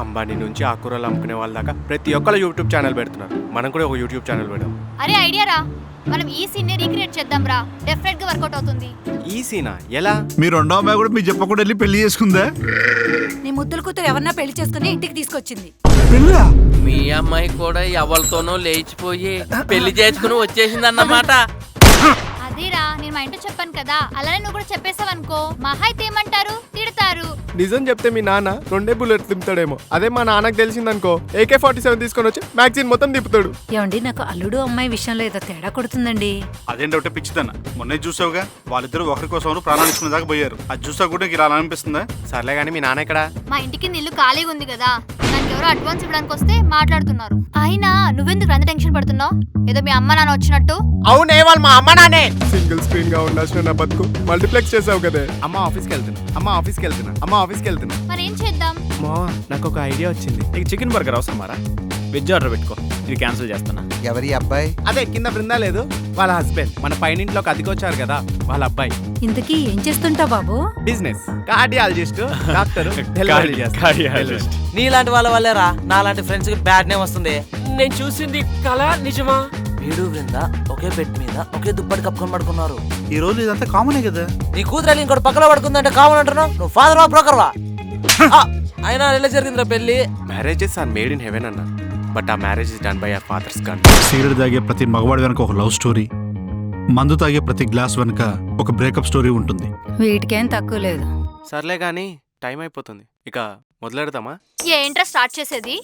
అంబానీ నుంచి ఆకుకూరలు అమ్ముకునే వాళ్ళ దాకా ప్రతి ఒక్కరు యూట్యూబ్ ఛానల్ పెడుతున్నారు. మనం కూడా ఒక యూట్యూబ్ ఛానల్ పెడదాం. అరే ఐడియా రా, మనం ఈ సీన్ ని రీక్రియేట్ చేద్దాం రా, డెఫినెట్ గా వర్కౌట్ అవుతుంది. ఈ సీనా ఎలా? మీ రెండో అమ్మాయి కూడా మీరు చెప్పకుండా వెళ్ళి పెళ్లి చేసుకుందా? నీ ముద్దుల కూతురు ఎవరన్నా పెళ్లి చేసుకుని ఇంటికి తీసుకొచ్చింది. పెళ్ళా? మీ అమ్మాయి కూడా ఎవరితోనో లేచిపోయి పెళ్లి చేసుకుని వచ్చేసిందన్నమాట. అదేరా, నేను మా ఇంట్లో చెప్పాను కదా, అలానే నువ్వు కూడా చెప్పేసావనుకో మహా అయితే ఏమంటారు, తిడతారు. నిజం చెప్తే మీ నాన్న 2 బుల్లెట్ తిప్పుతాడేమో. అదే మా నాన్నకు తెలిసిందనుకో AK-47 తీసుకొని వచ్చి మ్యాగజైన్ మొత్తం తిప్పుతాడు. ఏమండి, నాకు అల్లుడు అమ్మాయి విషయంలో ఏదో తేడా కొడుతుందండి. అదేంటి ఒకటే పిచ్చిదన్న, మొన్నే చూసావుగా వాళ్ళిద్దరు ఒకరి కోసం ప్రాణాలు ఇచ్చుకునే దాకా పోయారు. అది చూసా కూడా నీకు ఇలా అనిపిస్తుందా? సర్లే కానీ మీ నాన్న ఎక్కడ? మా ఇంటికి ఇల్లు ఖాళీగా ఉంది కదా, దానికి ఎవరో అడ్వాన్స్ ఇవ్వడానికి వస్తే మాట్లాడుతున్నారు. అయినా నువ్వెందుకు అంత టెన్షన్ పడుతున్నావు? ఏదో మీ అమ్మ నాన్న వచ్చినట్టు. అవునే, వాళ్ళు మా అమ్మ నాన్నే. సింగిల్ స్క్రీన్ గా ఉండాల్సిన నా బతుకు మల్టీప్లెక్స్ చేసావు కదే. అమ్మ ఆఫీస్కి వెళ్తున్నా, అమ్మ ఆఫీస్కి వెళ్తున్నా, అమ్మ ఆఫీస్కి వెళ్తున్నా. మరేం చేద్దాం? నాకు ఒక ఐడియా వచ్చింది. నీకు చికెన్ బర్గర్ అవసరమారా? వెజ్ ఆర్డర్ పెట్టుకో, ఇది క్యాన్సిల్ చేస్తున్నా. ఎవరి అబ్బాయి? అదే కింద బృందా లేదు, వాళ్ళ హస్బెండ్. మన పైనింట్లోకి అదికొచ్చారు కదా, వాళ్ళ అబ్బాయి. ఇంతకీ ఏం చేస్తుంటావు బాబు? బిజినెస్, కార్డియాలజిస్ట్, డాక్టర్, డెలివరీ చేస్తారు. నీలాంటి వాళ్ళ వల్లేరా నాలాంటి ఫ్రెండ్స్ కి బ్యాడ్ నేమ్ వస్తుంది. నేను చూసింది కళ నిజమా? వీడు బృంద ఒకే బెడ్ మీద ఒకే దుప్పటి కప్పుకొని పడుకున్నారు. ఈ రోజు ఇదంతా కామనే కదా. నీ కూతురు ఇంకోటి పక్కన పడుకుందంటే కామన్ అంటున్నావు. నువ్వు ఫాదర్ వా బ్రోకర్ వా? అయినా ఎలా జరిగిందిరా పెళ్లి? Marriages are made in heaven అన్న, బట్ ఆ marriage is done by our fathers gun. Cigarette తాగే ప్రతి మగవాడి వెనక ఒక లవ్ స్టోరీ, మందు తాగే ప్రతి గ్లాస్ వెనక ఒక బ్రేకప్ స్టోరీ ఉంటుంది. వీటికేం తక్కువ లేదు. సర్లే కానీ టైం అయిపోతుంది, ఇక మొదలెడతామా? ఏంట్రా స్టార్ట్ చేసేది?